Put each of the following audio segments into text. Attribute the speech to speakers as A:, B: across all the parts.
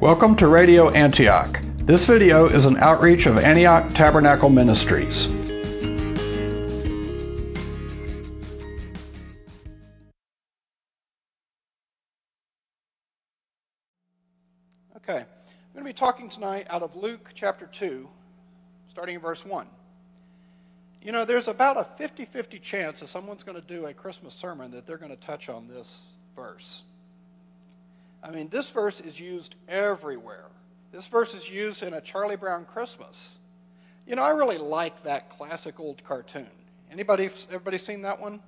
A: Welcome to Radio Antioch. This video is an outreach of Antioch Tabernacle Ministries. Okay, I'm going to be talking tonight out of Luke chapter 2, starting in verse 1. You know, there's about a 50-50 chance that someone's going to do a Christmas sermon that they're going to touch on this verse. I mean, this verse is used everywhere. This verse is used in A Charlie Brown Christmas. You know, I really like that classic old cartoon. Everybody seen that one?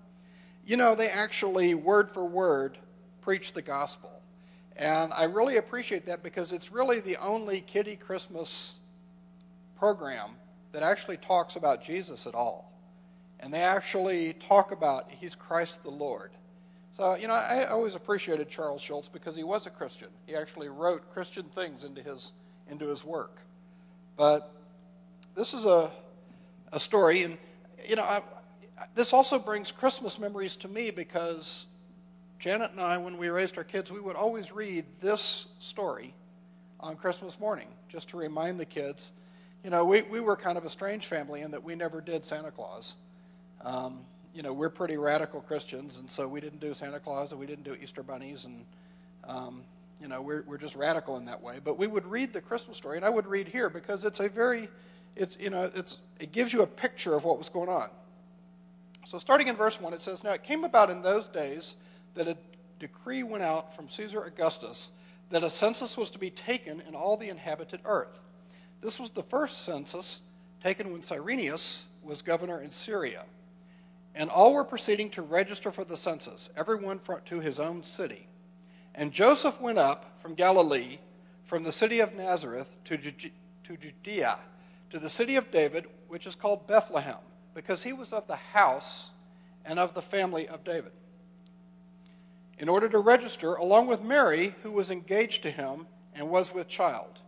A: You know, they actually, word for word, preach the gospel. And I really appreciate that because it's really the only kiddie Christmas program that actually talks about Jesus at all. And they actually talk about He's Christ the Lord. So, you know, I always appreciated Charles Schulz because he was a Christian. He actually wrote Christian things into his work. But this is a story, and, you know, this also brings Christmas memories to me because Janet and I, when we raised our kids, we would always read this story on Christmas morning just to remind the kids. You know, we were kind of a strange family in that we never did Santa Claus. You know, we're pretty radical Christians, and so we didn't do Santa Claus, and we didn't do Easter bunnies, and, you know, we're just radical in that way. But we would read the Christmas story, and I would read here because it gives you a picture of what was going on. So starting in verse 1, it says, "Now it came about in those days that a decree went out from Caesar Augustus that a census was to be taken in all the inhabited earth. This was the first census taken when Cyrenius was governor in Syria. And all were proceeding to register for the census, everyone to his own city. And Joseph went up from Galilee, from the city of Nazareth to Judea, to the city of David, which is called Bethlehem, because he was of the house and of the family of David, in order to register along with Mary, who was engaged to him and was with child.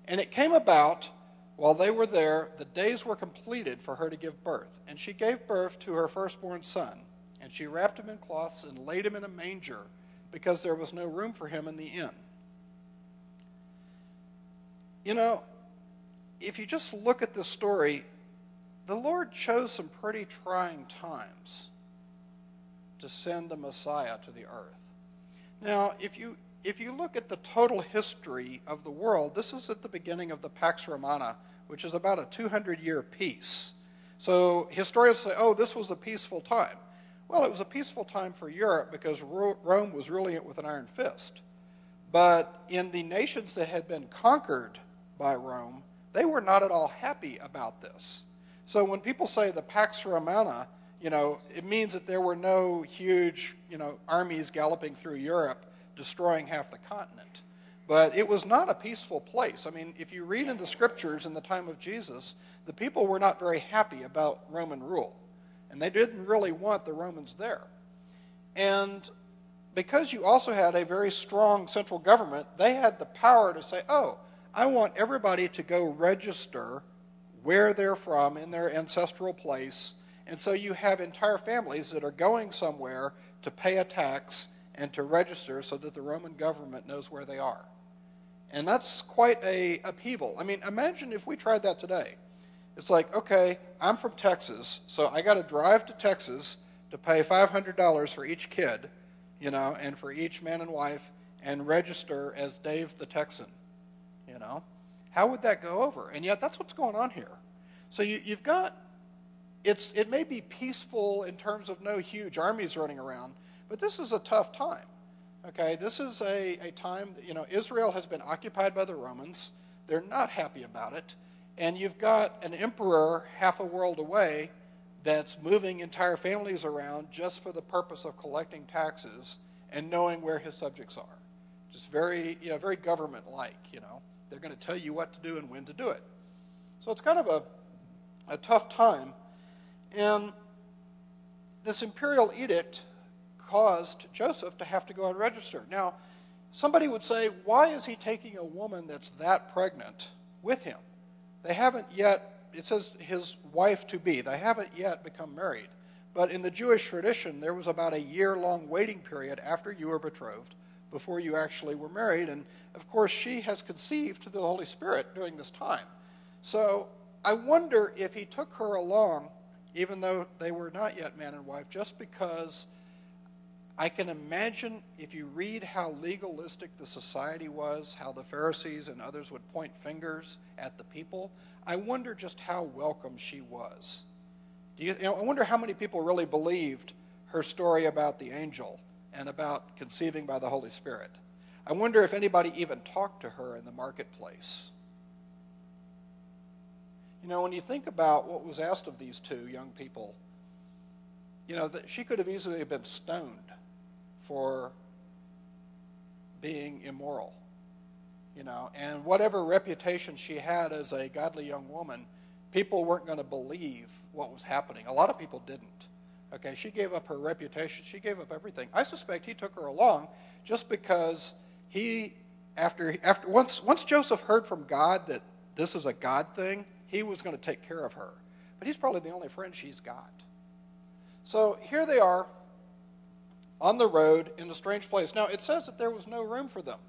A: And it came about, while they were there, the days were completed for her to give birth. And she gave birth to her firstborn son. And she wrapped him in cloths and laid him in a manger, because there was no room for him in the inn." You know, if you just look at this story, the Lord chose some pretty trying times to send the Messiah to the earth. Now, if you look at the total history of the world, this is at the beginning of the Pax Romana, which is about a 200-year peace. So historians say, oh, this was a peaceful time. Well, it was a peaceful time for Europe because Rome was ruling it with an iron fist. But in the nations that had been conquered by Rome, they were not at all happy about this. So when people say the Pax Romana, you know, it means that there were no huge, you know, armies galloping through Europe destroying half the continent. But it was not a peaceful place. I mean, if you read in the scriptures in the time of Jesus, the people were not very happy about Roman rule. And they didn't really want the Romans there. And because you also had a very strong central government, they had the power to say, oh, I want everybody to go register where they're from in their ancestral place. And so you have entire families that are going somewhere to pay a tax and to register so that the Roman government knows where they are. And that's quite a upheaval. I mean, imagine if we tried that today. It's like, okay, I'm from Texas, so I got to drive to Texas to pay $500 for each kid, you know, and for each man and wife, and register as Dave the Texan, you know. How would that go over? And yet that's what's going on here. So you've got, it may be peaceful in terms of no huge armies running around, but this is a tough time, okay? This is a time that, you know, Israel has been occupied by the Romans. They're not happy about it. And you've got an emperor half a world away that's moving entire families around just for the purpose of collecting taxes and knowing where his subjects are. Just very, you know, very government-like, you know. They're going to tell you what to do and when to do it. So it's kind of a tough time. And this imperial edict caused Joseph to have to go and register. Now, somebody would say, why is he taking a woman that's that pregnant with him? They haven't yet, it says his wife to be, they haven't yet become married. But in the Jewish tradition, there was about a year-long waiting period after you were betrothed before you actually were married. And of course, she has conceived through the Holy Spirit during this time. So I wonder if he took her along, even though they were not yet man and wife, just because I can imagine if you read how legalistic the society was, how the Pharisees and others would point fingers at the people, I wonder just how welcome she was. I wonder how many people really believed her story about the angel and about conceiving by the Holy Spirit. I wonder if anybody even talked to her in the marketplace. When you think about what was asked of these two young people, that she could have easily been stoned for being immoral, and whatever reputation she had as a godly young woman, people weren't going to believe what was happening. A lot of people didn't. Okay, she gave up her reputation. She gave up everything. I suspect he took her along just because once Joseph heard from God that this is a God thing, he was going to take care of her. But he's probably the only friend she's got. So here they are on the road in a strange place. Now, it says that there was no room for them.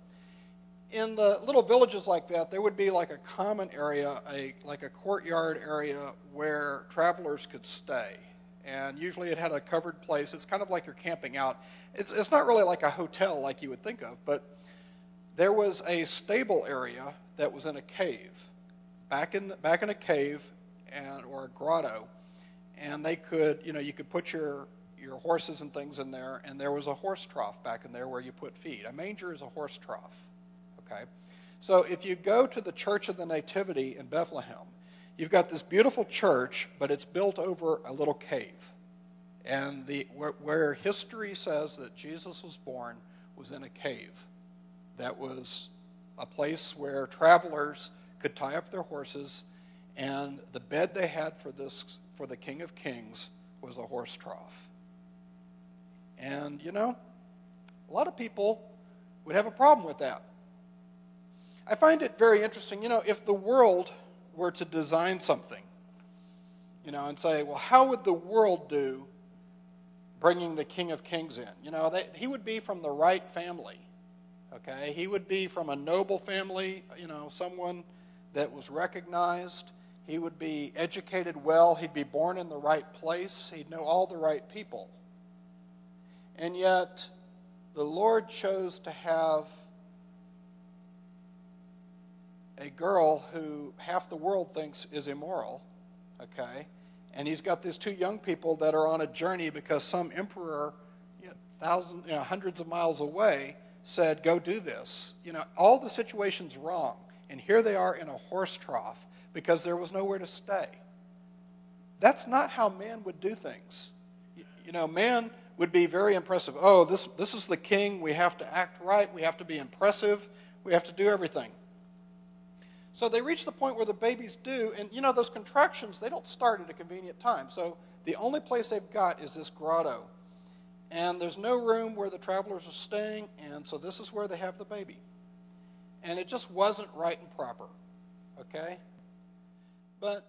A: In the little villages like that, there would be like a common area, like a courtyard area where travelers could stay. And usually it had a covered place. It's kind of like you're camping out. It's not really like a hotel like you would think of, but there was a stable area that was in a cave, back in a cave or a grotto, and they could, you could put your horses and things in there, and there was a horse trough back in there where you put feed. A manger is a horse trough. Okay, so if you go to the Church of the Nativity in Bethlehem, you've got this beautiful church, but it's built over a little cave. And where history says that Jesus was born was in a cave. That was a place where travelers could tie up their horses, and the bed they had for the King of Kings was a horse trough. And, a lot of people would have a problem with that. I find it very interesting, if the world were to design something, and say, well, how would the world do bringing the King of Kings in? He would be from the right family, okay? He would be from a noble family, someone that was recognized. He would be educated well. He'd be born in the right place. He'd know all the right people. And yet, the Lord chose to have a girl who half the world thinks is immoral, okay? And he's got these two young people that are on a journey because some emperor, hundreds of miles away, said, go do this. All the situation's wrong. And here they are in a horse trough because there was nowhere to stay. That's not how man would do things. Man would be very impressive. Oh, this is the king. We have to act right. We have to be impressive. We have to do everything. So they reach the point where the baby's due, and those contractions, they don't start at a convenient time. So the only place they've got is this grotto. And there's no room where the travelers are staying, and so this is where they have the baby. And it just wasn't right and proper, okay? But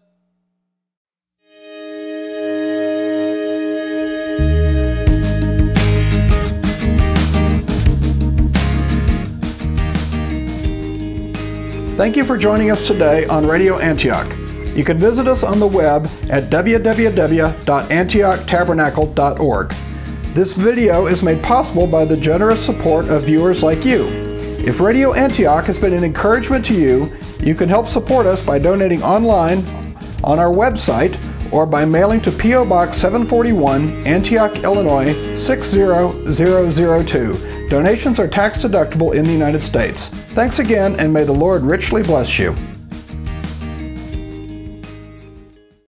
A: thank you for joining us today on Radio Antioch. You can visit us on the web at www.antiochtabernacle.org. This video is made possible by the generous support of viewers like you. If Radio Antioch has been an encouragement to you, you can help support us by donating online on our website or by mailing to P.O. Box 741, Antioch, Illinois 60002. Donations are tax deductible in the United States. Thanks again, and may the Lord richly bless you.